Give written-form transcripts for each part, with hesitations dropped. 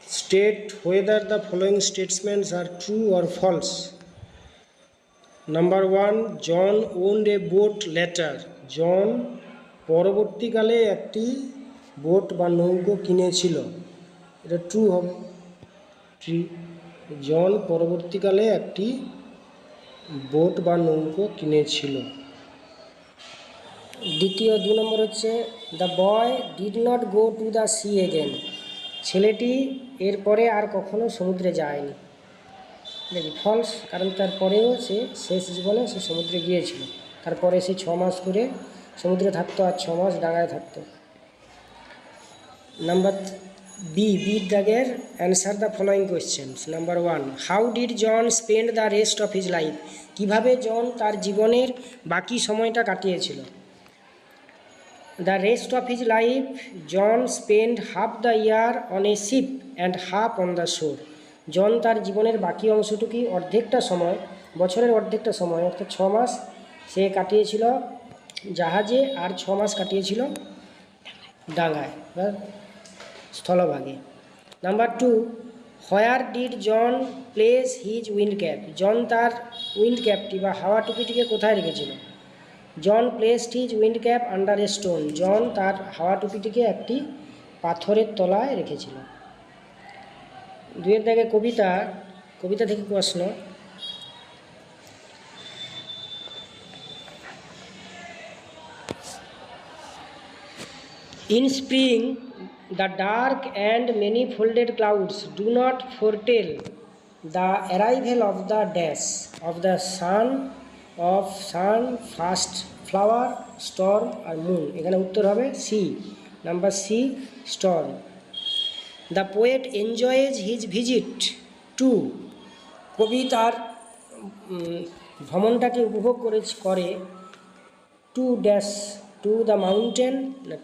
State whether the following statements are true or false. Number 1, John owned a boat later. জন পরবর্তীকালে একটি boat বা নৌকো কিনেছিল। এটা ট্রু হবে। ট্রি জন পরবর্তীকালে একটি বোট বা নৌকো কিনেছিল। দ্বিতীয় 2 নম্বর হচ্ছে the boy did not go to the sea again. ছেলেটি এরপরে আর কখনো সমুদ্রে যায়নি। দেখি ফলস, কারণ তারপরেও সে শেষ জীবনে সে সমুদ্রে গিয়েছিল। তারপরে সে 6 মাস করে সমুদ্রে থাকতো আর 6 মাস ডাঙায় থাকতো। নাম্বার বির দাগের answer the following questions. Number 1, how did John spend the rest of his life. কীভাবে জন তার জীবনের বাকি সময়টা কাটিয়েছিল। The rest of his life John spend half the year on a ship and half on the shore. জন তার জীবনের বাকি অংশটুকু অর্ধেকটা সময়, বছরের অর্ধেকটা সময় অর্থাৎ 6 মাস সে কাটিয়েছিল জাহাজে আর 6 মাস কাটিয়েছিল ডাঙায় বা স্থলভাগে। Number 2, where did John place his wind cap. John তার উইন্ড ক্যাপটি বা হাওয়া টুপিটিকে কোথায় রেখেছিল। John placed his wind cap under a stone. John তার হাওয়া টুপিটিকে একটি পাথরের তলায় রেখেছিল। 2 এর দাগে কবিতা থেকে প্রশ্ন। In spring, the dark and many-folded clouds do not foretell the arrival of the dash of the sun, first flower, storm or moon. এখানে উত্তর হবে C, number C, storm. The poet enjoys his visit to. কবি তার ভ্রমণটাকে উপভোগ করে to dash, to the mountain,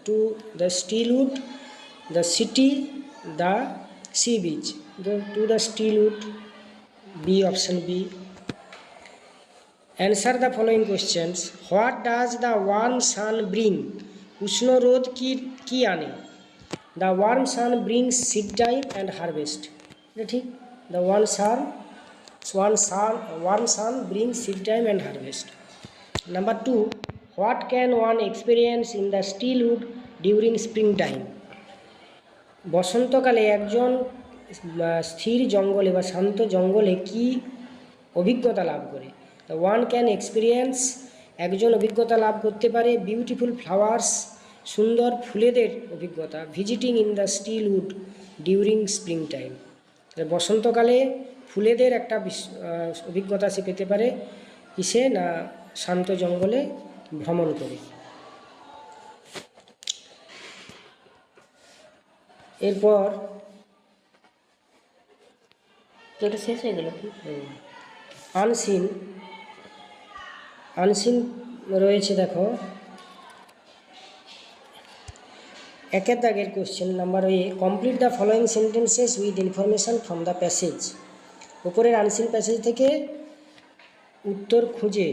to the still wood, the city, the sea beach. To the still wood, B, option B. Answer the following questions. What does the warm sun bring? উষ্ণ রোদ কি আনে। The warm sun brings seed time and harvest. এটা ঠিক। The warm sun brings seed time and harvest. Number 2, what can one experience in the still wood during spring time? বসন্তকালে একজন স্থির জঙ্গলে বা শান্ত জঙ্গলে কি অভিজ্ঞতা লাভ করে। The one can experience, একজন অভিজ্ঞতা লাভ করতে পারে বিউটিফুল ফ্লাওয়ার্স, সুন্দর ফুলেদের অভিজ্ঞতা, visiting in the still wood during spring time. বসন্তকালে ফুলেদের একটা অভিজ্ঞতা সে পেতে পারে কিসে না, শান্ত জঙ্গলে ভ্রমণ করে। এরপর এটা শেষ হয়ে গেল। আনসিন রয়েছে, দেখো 1 দাগের question. Number A, complete the following sentences with information from the passage. উপরের আনসিন প্যাসেজ থেকে উত্তর খুঁজে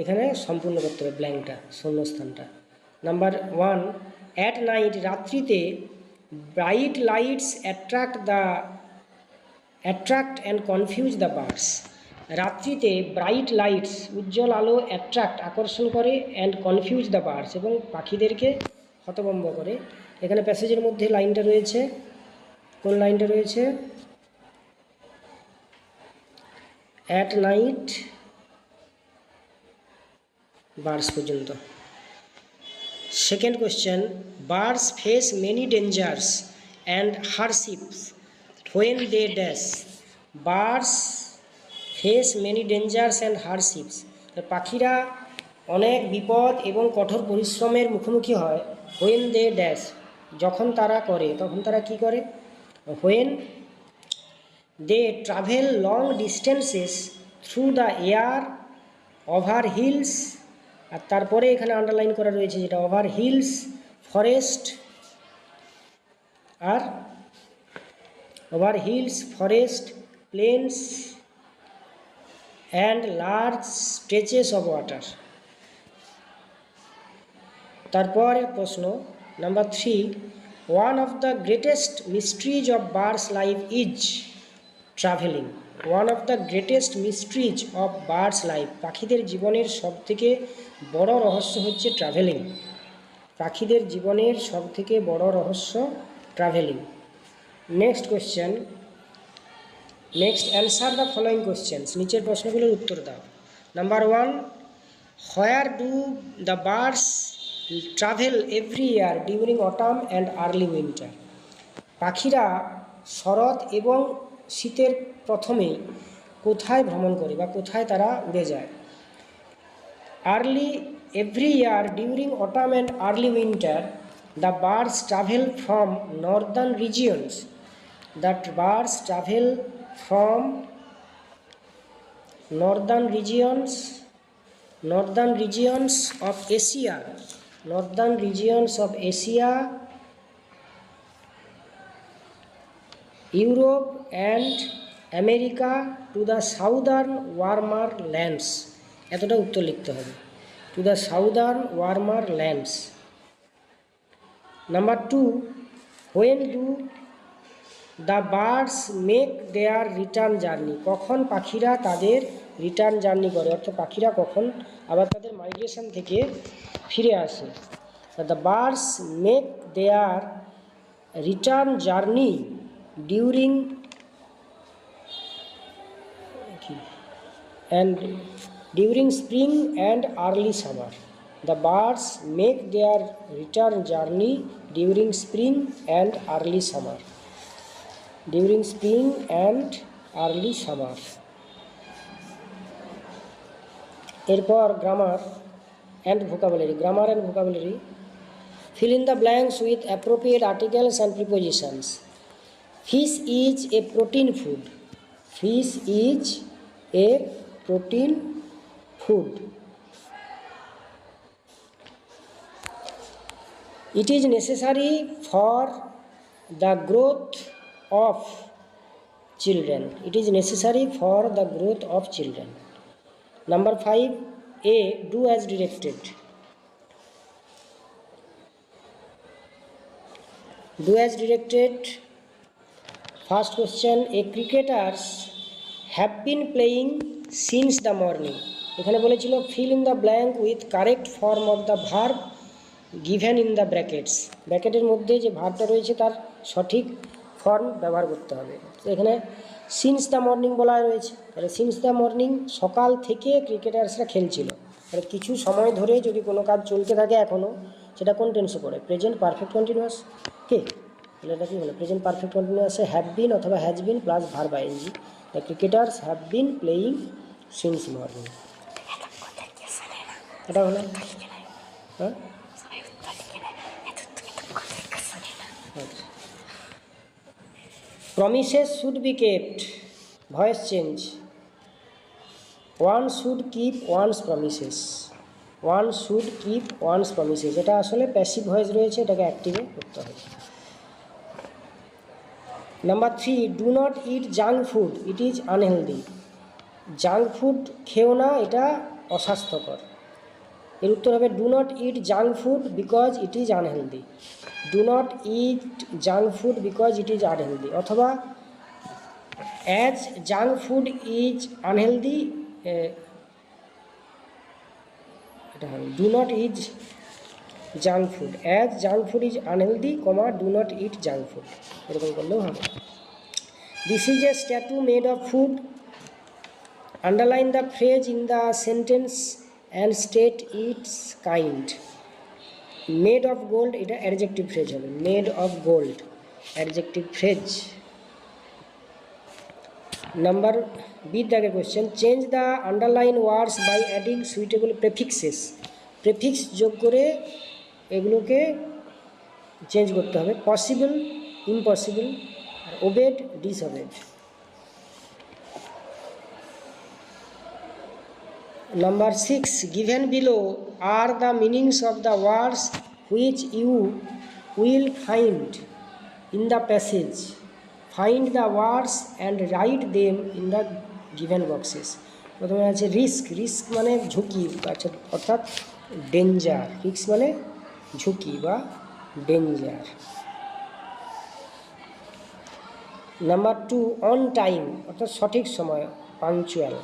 এখানে সম্পূর্ণ করতে হবে ব্ল্যাঙ্কটা, শূন্যস্থানটা। নাম্বার 1, অ্যাট নাইট, রাত্রিতে bright lights attract and confuse the birds. রাত্রিতে ব্রাইট লাইটস, উজ্জ্বল আলো, আকর্ষণ করে, অ্যান্ড কনফিউজ দ্য বার্ডস, এবং পাখিদেরকে হতভম্ব করে। এখানে প্যাসেজের মধ্যে লাইনটা রয়েছে, কোন লাইনটা রয়েছে, অ্যাট নাইট বার্ডস পর্যন্ত। Second question, birds face many dangers and hardships when they dash. Birds face many dangers and hardships, পাখিরা অনেক বিপদ এবং কঠোর পরিশ্রমের মুখোমুখি হয়। হোয়েন দে ড্যাশ, যখন তারা করে, তখন তারা কি করে। When they travel long distances through the air, over hills, আর তারপরে এখানে আন্ডারলাইন করা রয়েছে যেটা ওভার হিলস, ফরেস্ট, আর over hills, forest, plains and large stretches of water. তারপরের প্রশ্ন number 3, one of the greatest mysteries of birds life is travelling. One of the greatest mysteries of birds life, পাখিদের জীবনের সবথেকে বড় রহস্য হচ্ছে travelling. পাখিদের জীবনের সবথেকে বড় রহস্য travelling. Next question, next answer the following questions, নিচের প্রশ্নগুলোর উত্তর দাও। Number 1, where do the birds travel every year during autumn and early winter? পাখিরা শরৎ এবং শীতের প্রথমেই কোথায় ভ্রমণ করে বা কোথায় তারা উড়ে যায়? Every year during autumn and early winter the birds travel from Northern regions. The birds travel from northern regions of Asia, Europe and America to the southern warmer lands। এতটা উত্তর লিখতে হবে, to the southern warmer lands। Number 2, when do the birds make their return journey? কখন পাখিরা তাদের return journey করে, অর্থাৎ পাখিরা কখন আবার তাদের মাইগ্রেশন থেকে ফিরে আসে? The birds make their return journey during spring and early summer. The birds make their return journey during spring and early summer. During spring and early summer। এরপর grammar and vocabulary. Fill in the blanks with appropriate articles and prepositions. Fish is a protein food. Fish is a protein food. It is necessary for the growth of children. It is necessary for the growth of children. Number 5, A, do as directed. Do as directed. First question, a cricketers have been playing since the morning. এখানে বলেছিল fill in the blank with correct form of the verb given in the brackets। ব্র্যাকেটের মধ্যে যে ভার্বটা রয়েছে তার সঠিক form ব্যবহার করতে হবে। তো এখানে সিন্স দ্য মর্নিং বলা রয়েছে, তাহলে সিন্স দ্য মর্নিং সকাল থেকে ক্রিকেটার্সরা খেলছিল। তাহলে কিছু সময় ধরে যদি কোনো কাজ চলতে থাকে এখনও, সেটা কোন টেন্সে পড়ে? Present perfect continuous. কে তাহলে এটা কী হলো? প্রেজেন্ট পারফেক্ট কন্টিনিউয়াসে হ্যাভ বিন অথবা has been plus verb ING. The cricketers have been playing since morning. এটা হলো হ্যাঁ। Promises should be kept. Voice change. One should keep one's promises. One should keep one's promises. এটা আসলে passive voice রয়েছে, এটাকে অ্যাক্টিভে করতে হবে। Number 3, do not eat junk food, it is unhealthy. Junk food খেও না, এটা অস্বাস্থ্যকর। এর উত্তর হবে do not eat junk food because it is unhealthy. Do not eat junk food because it is unhealthy, অথবা as junk food is unhealthy, এটা হবে do not eat junk food, as junk food is unhealthy, comma do not eat junk food, এরকম করলেও হবে। This is a statue made of food. Underline the phrase in the sentence and state its kind. Made of gold, এটা adjective phrase হবে। Made of gold, adjective phrase. Number B দাগের question, change the underline words by adding suitable prefixes. Prefix যোগ করে এগুলোকে change করতে হবে। Possible, impossible, obey, disobey. Number 6, given below are the meanings of the words which you will find in the passage. Find the words and write them in the given boxes. প্রথমে আছে risk. Risk মানে ঝুঁকি, অর্থাৎ danger. Risk মানে ঝুঁকি বা danger. Number 2, on time অর্থাৎ সঠিক সময়, পাংচুয়াল।